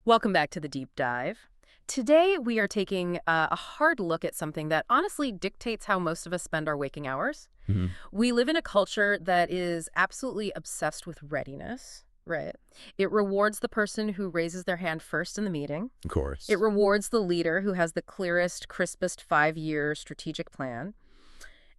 Welcome back to the deep dive. Today, we are taking a hard look at something that honestly dictates how most of us spend our waking hours. Mhm. We live in a culture that is absolutely obsessed with readiness, right? It rewards the person who raises their hand first in the meeting. Of It course. rewards the leader who has the clearest, crispest 5-year strategic plan.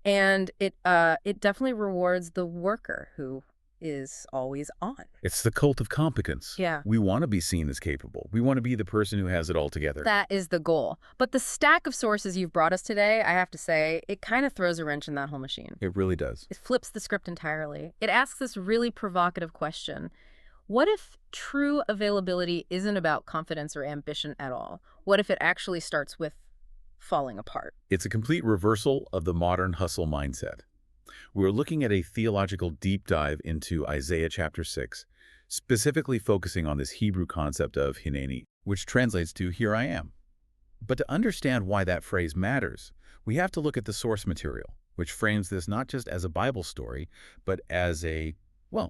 And it definitely rewards the worker who is always on. It's the cult of competence. Yeah. We want to be seen as capable. We want to be the person who has it all together. That is the goal. But the stack of sources you've brought us today, I have to say, it kind of throws a wrench in that whole machine. It really does. It flips the script entirely. It asks this really provocative question. What if true availability isn't about confidence or ambition at all? What if it actually starts with falling apart? It's a complete reversal of the modern hustle mindset. We're looking at a theological deep dive into Isaiah chapter 6, specifically focusing on this Hebrew concept of Hineni, which translates to "here I am." But to understand why that phrase matters, we have to look at the source material, which frames this not just as a Bible story, but as a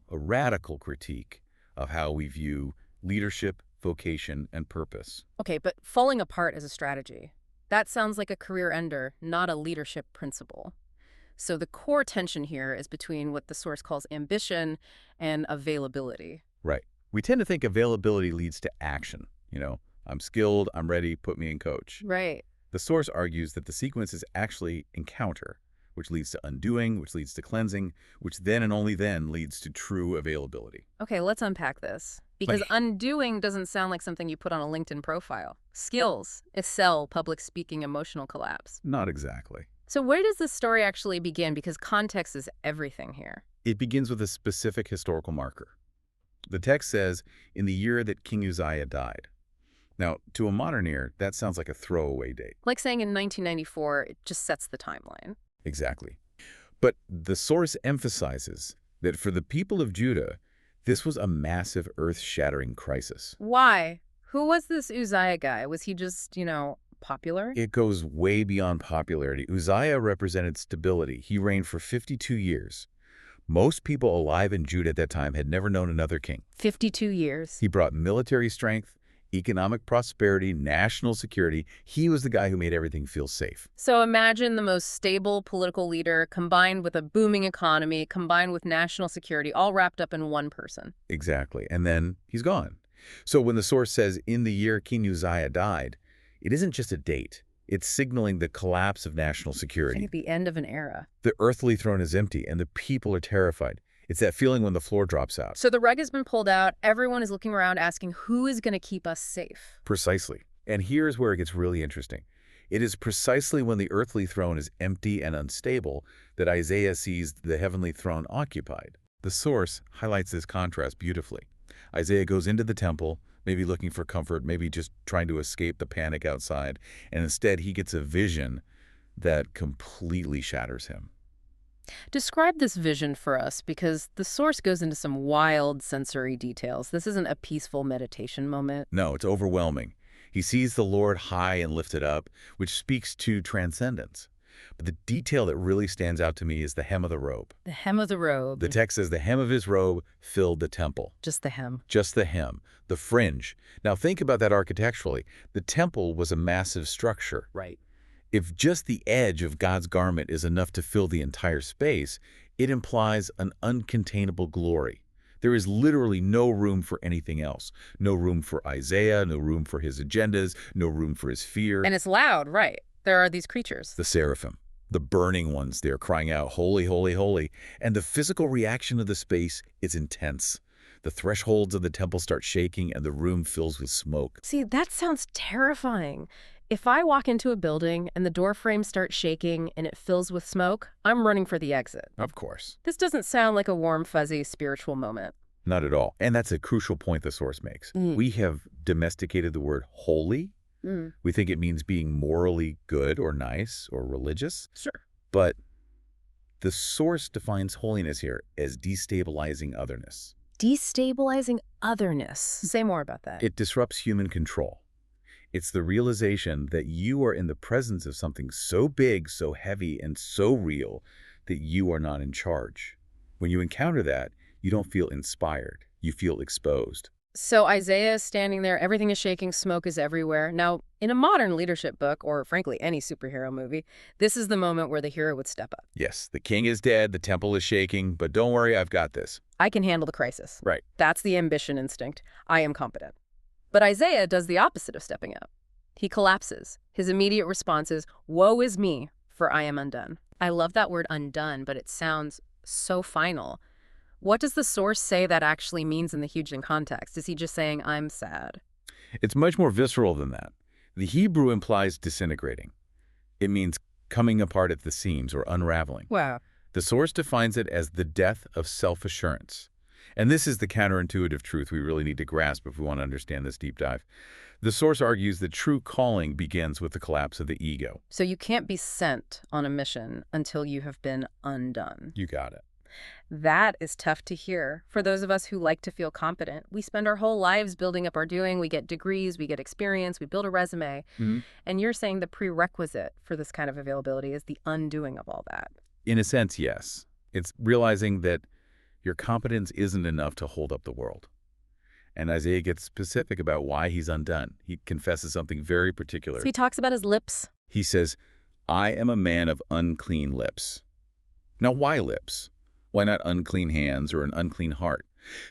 radical critique of how we view leadership, vocation, and purpose. Okay, but falling apart as a strategy. That sounds like a career ender, not a leadership principle. So the core tension here is between what the source calls ambition and availability. Right. We tend to think availability leads to action. I'm skilled, I'm ready, put me in coach. Right. The source argues that the sequence is actually encounter, which leads to undoing, which leads to cleansing, which then and only then leads to true availability. Okay, let's unpack this. Because undoing doesn't sound like something you put on a LinkedIn profile. Skills, excel, public speaking, emotional collapse. Not exactly. So where does this story actually begin? Because context is everything here. It begins with a specific historical marker. The text says, in the year that King Uzziah died. Now, to a modern ear, that sounds like a throwaway date. Like saying in 1994, it just sets the timeline. Exactly. But the source emphasizes that for the people of Judah, this was a massive earth-shattering crisis. Why? Who was this Uzziah guy? Was he just, popular? It goes way beyond popularity. Uzziah represented stability. He reigned for 52 years. Most people alive in Judah at that time had never known another king. 52 years. He brought military strength, economic prosperity, national security. He was the guy who made everything feel safe. So imagine the most stable political leader combined with a booming economy, combined with national security, all wrapped up in one person. Exactly. And then he's gone. So when the source says, in the year King Uzziah died, it isn't just a date. It's signaling the collapse of national security. At the end of an era. The earthly throne is empty, and the people are terrified. It's that feeling when the floor drops out. So the rug has been pulled out. Everyone is looking around asking, who is going to keep us safe? Precisely. And here's where it gets really interesting. It is precisely when the earthly throne is empty and unstable that Isaiah sees the heavenly throne occupied. The source highlights this contrast beautifully. Isaiah goes into the temple, maybe looking for comfort, maybe just trying to escape the panic outside, and instead he gets a vision that completely shatters him. Describe this vision for us, because the source goes into some wild sensory details. This isn't a peaceful meditation moment. No, it's overwhelming. He sees the Lord high and lifted up, which speaks to transcendence. But the detail that really stands out to me is the hem of the robe. The hem of the robe. The text says the hem of his robe filled the temple. Just the hem. Just the hem, the fringe. Now think about that architecturally. The temple was a massive structure. Right. If just the edge of God's garment is enough to fill the entire space, it implies an uncontainable glory. There is literally no room for anything else. No room for Isaiah, no room for his agendas, no room for his fear. And it's loud, right? There are these creatures. The seraphim, the burning ones, they're crying out, holy, holy, holy. And the physical reaction of the space is intense. The thresholds of the temple start shaking and the room fills with smoke. See, that sounds terrifying. If I walk into a building and the door frame starts shaking and it fills with smoke, I'm running for the exit. Of course. This doesn't sound like a warm, fuzzy spiritual moment. Not at all. And that's a crucial point the source makes. We have domesticated the word holy. We think it means being morally good or nice or religious. Sure. But the source defines holiness here as destabilizing otherness. Destabilizing otherness. Say more about that. It disrupts human control. It's the realization that you are in the presence of something so big, so heavy, and so real that you are not in charge. When you encounter that, you don't feel inspired. You feel exposed. So Isaiah is standing there, everything is shaking, smoke is everywhere. Now, in a modern leadership book, or frankly, any superhero movie, this is the moment where the hero would step up. Yes, the king is dead, the temple is shaking, but don't worry, I've got this. I can handle the crisis. Right. That's the ambition instinct. I am competent. But Isaiah does the opposite of stepping up. He collapses. His immediate response is, "Woe is me, for I am undone." I love that word undone, but it sounds so final. What does the source say that actually means in the Hugian context? Is he just saying, "I'm sad"? It's much more visceral than that. The Hebrew implies disintegrating. It means coming apart at the seams or unraveling. Wow. The source defines it as the death of self-assurance. And this is the counterintuitive truth we really need to grasp if we want to understand this deep dive. The source argues that true calling begins with the collapse of the ego. So you can't be sent on a mission until you have been undone. You got it. That is tough to hear. For those of us who like to feel competent, we spend our whole lives building up our doing. We get degrees, we get experience, we build a resume. And you're saying the prerequisite for this kind of availability is the undoing of all that. In a sense, yes. It's realizing that your competence isn't enough to hold up the world. And Isaiah gets specific about why he's undone. He confesses something very particular. So he talks about his lips. He says, "I am a man of unclean lips." Now, why lips? Why not unclean hands or an unclean heart?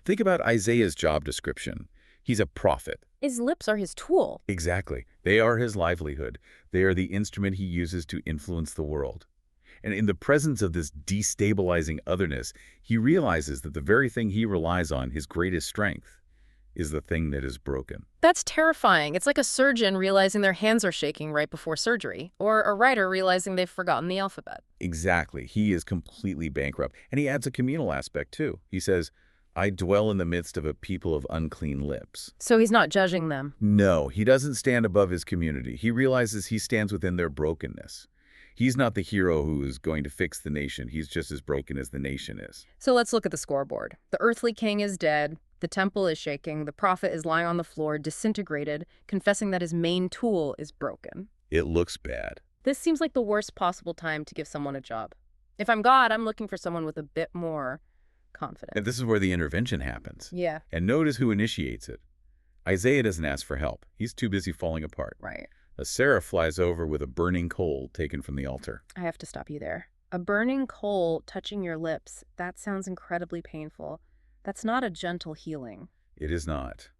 Think about Isaiah's job description. He's a prophet. His lips are his tool. Exactly. They are his livelihood. They are the instrument he uses to influence the world. And in the presence of this destabilizing otherness, he realizes that the very thing he relies on, his greatest strength, is the thing that is broken. That's terrifying. It's like a surgeon realizing their hands are shaking right before surgery, or a writer realizing they've forgotten the alphabet. Exactly. He is completely bankrupt. And he adds a communal aspect, too. He says, "I dwell in the midst of a people of unclean lips." So he's not judging them. No, he doesn't stand above his community. He realizes he stands within their brokenness. He's not the hero who is going to fix the nation. He's just as broken as the nation is. So let's look at the scoreboard. The earthly king is dead. The temple is shaking. The prophet is lying on the floor, disintegrated, confessing that his main tool is broken. It looks bad. This seems like the worst possible time to give someone a job. If I'm God, I'm looking for someone with a bit more confidence. And this is where the intervention happens. Yeah. And notice who initiates it. Isaiah doesn't ask for help. He's too busy falling apart. Right. A seraph flies over with a burning coal taken from the altar. I have to stop you there. A burning coal touching your lips, that sounds incredibly painful. That's not a gentle healing. It is not.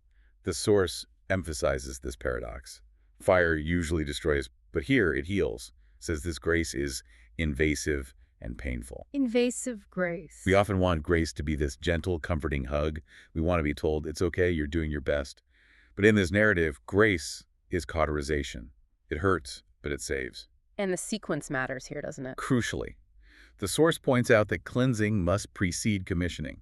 The source emphasizes this paradox. Fire usually destroys, but here it heals. Says this grace is invasive and painful. Invasive grace. We often want grace to be this gentle, comforting hug. We want to be told, it's okay, you're doing your best. But in this narrative, grace is cauterization. It hurts, but it saves. And the sequence matters here, doesn't it? Crucially, the source points out that cleansing must precede commissioning.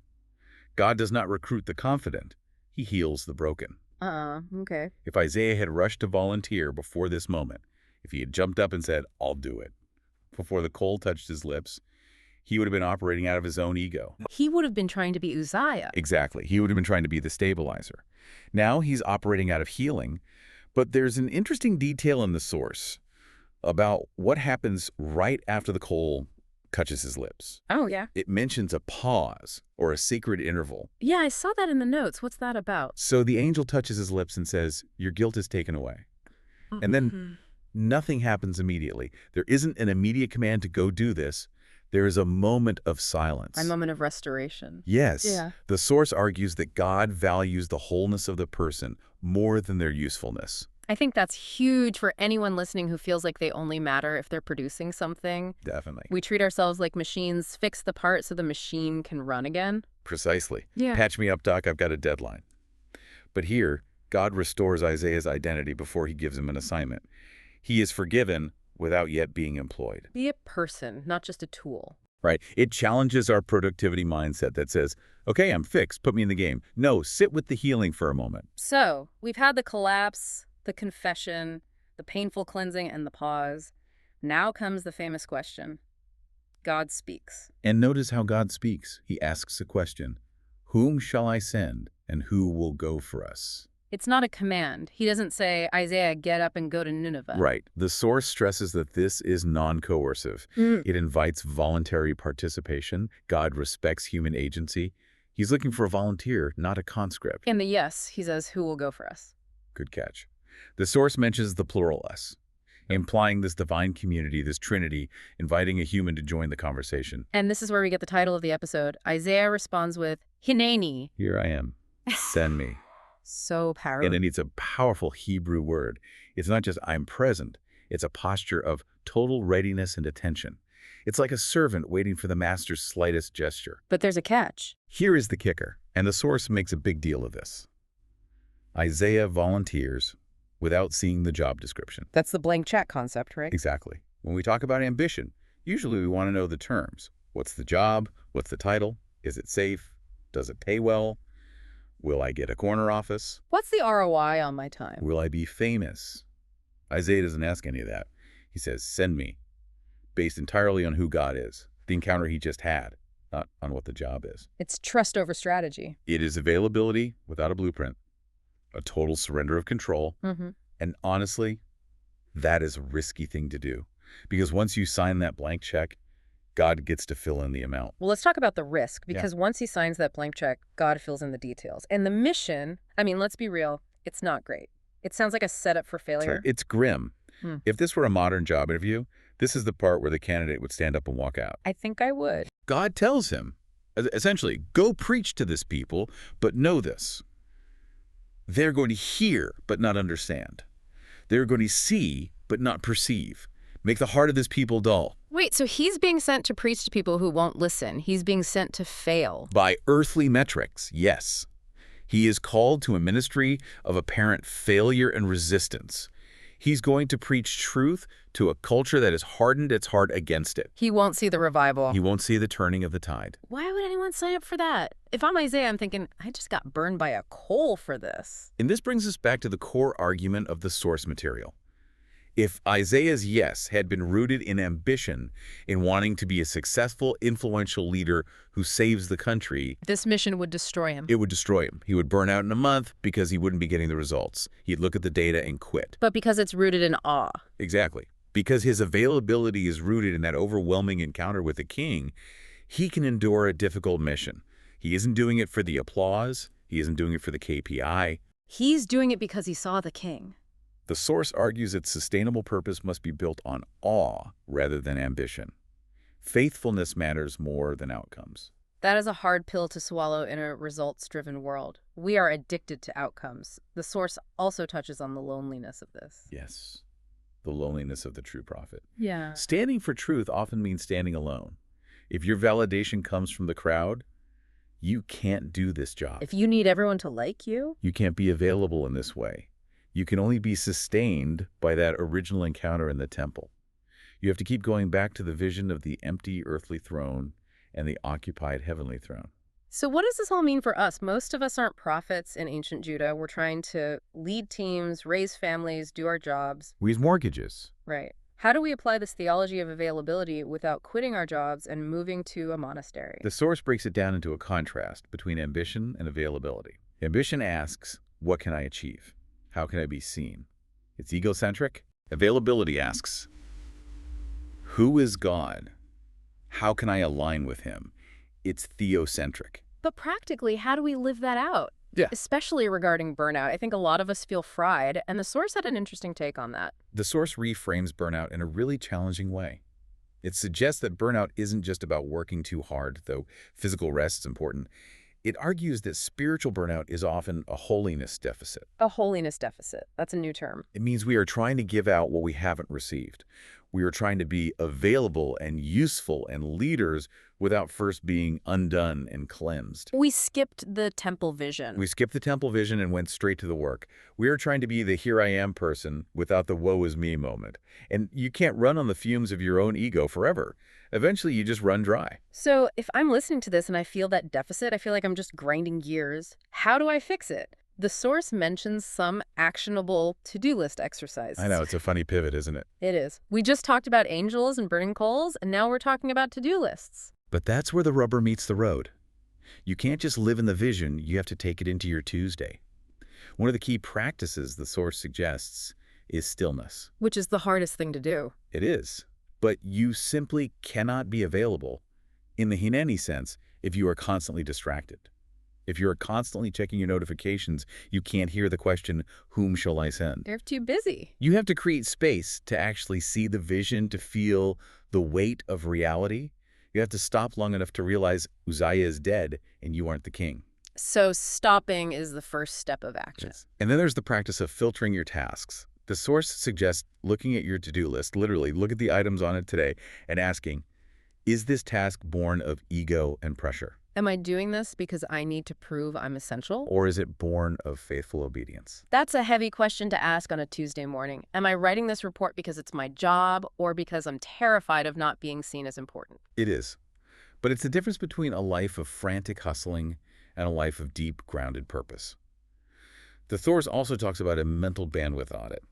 God does not recruit the confident. He heals the broken. Okay. If Isaiah had rushed to volunteer before this moment, if he had jumped up and said, "I'll do it," before the coal touched his lips, he would have been operating out of his own ego. He would have been trying to be Uzziah. Exactly. He would have been trying to be the stabilizer. Now he's operating out of healing, but there's an interesting detail in the source about what happens right after the coal touches his lips. Oh, yeah? It mentions a pause or a sacred interval. Yeah, I saw that in the notes. What's that about? So the angel touches his lips and says, "Your guilt is taken away." And then nothing happens immediately. There isn't an immediate command to go do this. There is a moment of silence. A moment of restoration. Yes. Yeah. The source argues that God values the wholeness of the person more than their usefulness. I think that's huge for anyone listening who feels like they only matter if they're producing something. Definitely. We treat ourselves like machines, fix the part so the machine can run again. Precisely. Yeah. Patch me up, Doc. I've got a deadline. But here, God restores Isaiah's identity before he gives him an assignment. He is forgiven without yet being employed. Be a person, not just a tool. Right? It challenges our productivity mindset that says, okay, I'm fixed, put me in the game. No, sit with the healing for a moment. So, we've had the collapse, the confession, the painful cleansing, and the pause. Now comes the famous question. God speaks. And notice how God speaks. He asks a question. Whom shall I send, and who will go for us? It's not a command. He doesn't say, Isaiah, get up and go to Nineveh. Right. The source stresses that this is non-coercive. It invites voluntary participation. God respects human agency. He's looking for a volunteer, not a conscript. In the yes, he says, who will go for us? Good catch. The source mentions the plural us, implying this divine community, this trinity, inviting a human to join the conversation. And this is where we get the title of the episode. Isaiah responds with, Hineni. Here I am. Send me. So powerful. And it's a powerful Hebrew word. It's not just I'm present. It's a posture of total readiness and attention. It's like a servant waiting for the master's slightest gesture. But there's a catch. Here is the kicker, and the source makes a big deal of this. Isaiah volunteers without seeing the job description. That's the blank check concept, right? Exactly. When we talk about ambition, usually we want to know the terms. What's the job? What's the title? Is it safe? Does it pay well? Will I get a corner office? What's the ROI on my time? Will I be famous? Isaiah doesn't ask any of that. He says, send me, based entirely on who God is, the encounter he just had, not on what the job is. It's trust over strategy. It is availability without a blueprint, a total surrender of control, and honestly, that is a risky thing to do, because once you sign that blank check, God gets to fill in the amount. Well, let's talk about the risk, because once he signs that blank check, God fills in the details. And the mission, I mean, let's be real, it's not great. It sounds like a setup for failure. It's grim. If this were a modern job interview, this is the part where the candidate would stand up and walk out. I think I would. God tells him, essentially, go preach to this people, but know this. They're going to hear, but not understand. They're going to see, but not perceive. Make the heart of this people dull. Wait, so he's being sent to preach to people who won't listen. He's being sent to fail. By earthly metrics, yes. He is called to a ministry of apparent failure and resistance. He's going to preach truth to a culture that has hardened its heart against it. He won't see the revival. He won't see the turning of the tide. Why would anyone sign up for that? If I'm Isaiah, I'm thinking, I just got burned by a coal for this. And this brings us back to the core argument of the source material. If Isaiah's yes had been rooted in ambition, in wanting to be a successful, influential leader who saves the country, this mission would destroy him. It would destroy him. He would burn out in a month because he wouldn't be getting the results. He'd look at the data and quit. But because it's rooted in awe. Exactly. Because his availability is rooted in that overwhelming encounter with the king, he can endure a difficult mission. He isn't doing it for the applause. He isn't doing it for the KPI. He's doing it because he saw the king. The source argues its sustainable purpose must be built on awe rather than ambition. Faithfulness matters more than outcomes. That is a hard pill to swallow in a results-driven world. We are addicted to outcomes. The source also touches on the loneliness of this. Yes, the loneliness of the true prophet. Yeah. Standing for truth often means standing alone. If your validation comes from the crowd, you can't do this job. If you need everyone to like you, you can't be available in this way. You can only be sustained by that original encounter in the temple. You have to keep going back to the vision of the empty earthly throne and the occupied heavenly throne. So what does this all mean for us? Most of us aren't prophets in ancient Judah. We're trying to lead teams, raise families, do our jobs. We have mortgages. Right. How do we apply this theology of availability without quitting our jobs and moving to a monastery? The source breaks it down into a contrast between ambition and availability. Ambition asks, what can I achieve? How can I be seen? It's egocentric. Availability asks, who is God? How can I align with him? It's theocentric. But practically, how do we live that out? Yeah. Especially regarding burnout. I think a lot of us feel fried, and the source had an interesting take on that. The source reframes burnout in a really challenging way. It suggests that burnout isn't just about working too hard, though physical rest is important. It argues that spiritual burnout is often a holiness deficit. A holiness deficit. That's a new term. It means we are trying to give out what we haven't received. We are trying to be available and useful and leaders without first being undone and cleansed. We skipped the temple vision. We skipped the temple vision and went straight to the work. We are trying to be the here I am person without the woe is me moment. And you can't run on the fumes of your own ego forever. Eventually, you just run dry. So if I'm listening to this and I feel that deficit, I feel like I'm just grinding gears. How do I fix it? The source mentions some actionable to-do list exercises. I know, it's a funny pivot, isn't it? It is. We just talked about angels and burning coals, and now we're talking about to-do lists. But that's where the rubber meets the road. You can't just live in the vision, you have to take it into your Tuesday. One of the key practices the source suggests is stillness. Which is the hardest thing to do. It is. But you simply cannot be available, in the Hineni sense, if you are constantly distracted. If you're constantly checking your notifications, you can't hear the question, whom shall I send? They're too busy. You have to create space to actually see the vision, to feel the weight of reality. You have to stop long enough to realize Uzziah is dead and you aren't the king. So stopping is the first step of action. Yes. And then there's the practice of filtering your tasks. The source suggests looking at your to-do list, literally look at the items on it today, and asking, is this task born of ego and pressure? Am I doing this because I need to prove I'm essential? Or is it born of faithful obedience? That's a heavy question to ask on a Tuesday morning. Am I writing this report because it's my job or because I'm terrified of not being seen as important? It is. But it's the difference between a life of frantic hustling and a life of deep, grounded purpose. The Thors also talks about a mental bandwidth audit.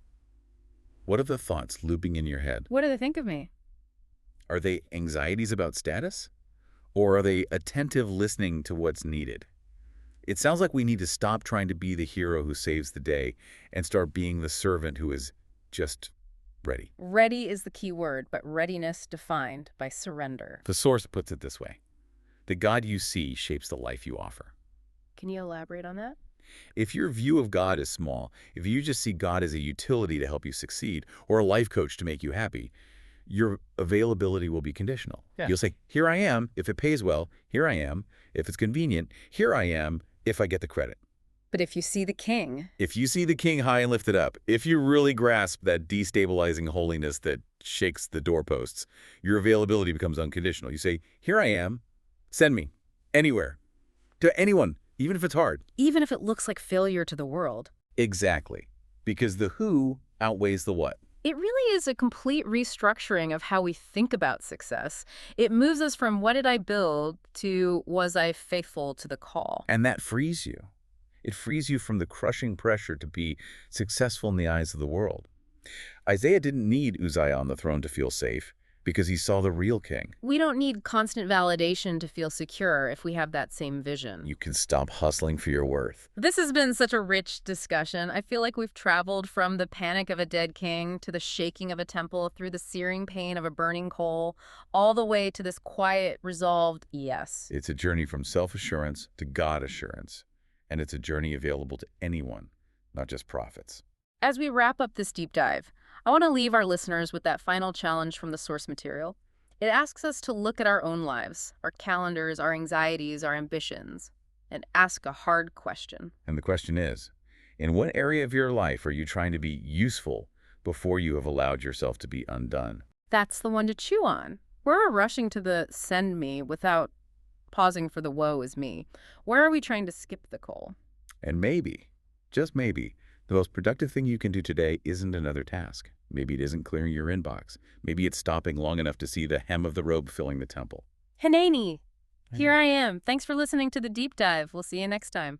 What are the thoughts looping in your head? What do they think of me? Are they anxieties about status? Or are they attentive listening to what's needed? It sounds like we need to stop trying to be the hero who saves the day and start being the servant who is just ready. Ready is the key word, but readiness defined by surrender. The source puts it this way. The God you see shapes the life you offer. Can you elaborate on that? If your view of God is small, if you just see God as a utility to help you succeed or a life coach to make you happy, your availability will be conditional. Yeah. You'll say, here I am, if it pays well, here I am, if it's convenient, here I am, if I get the credit. But if you see the king, If you see the king high and lifted up, if you really grasp that destabilizing holiness that shakes the doorposts, your availability becomes unconditional. You say, here I am, send me, anywhere, to anyone, even if it's hard. even if it looks like failure to the world, Exactly. Because the who outweighs the what. it really is a complete restructuring of how we think about success. It moves us from what did I build to was I faithful to the call. And that frees you. It frees you from the crushing pressure to be successful in the eyes of the world. Isaiah didn't need Uzziah on the throne to feel safe because he saw the real king. We don't need constant validation to feel secure if we have that same vision. You can stop hustling for your worth. This has been such a rich discussion. I feel like we've traveled from the panic of a dead king to the shaking of a temple, through the searing pain of a burning coal, all the way to this quiet, resolved yes. It's a journey from self-assurance to God assurance. And it's a journey available to anyone, not just prophets. As we wrap up this deep dive, I want to leave our listeners with that final challenge from the source material. It asks us to look at our own lives, our calendars, our anxieties, our ambitions, and ask a hard question. And the question is, in what area of your life are you trying to be useful before you have allowed yourself to be undone? That's the one to chew on. We're rushing to the send me without pausing for the woe is me. Where are we trying to skip the coal? And maybe, just maybe, the most productive thing you can do today isn't another task. Maybe it isn't clearing your inbox. Maybe it's stopping long enough to see the hem of the robe filling the temple. Hineni, here I am. Thanks for listening to the deep dive. We'll see you next time.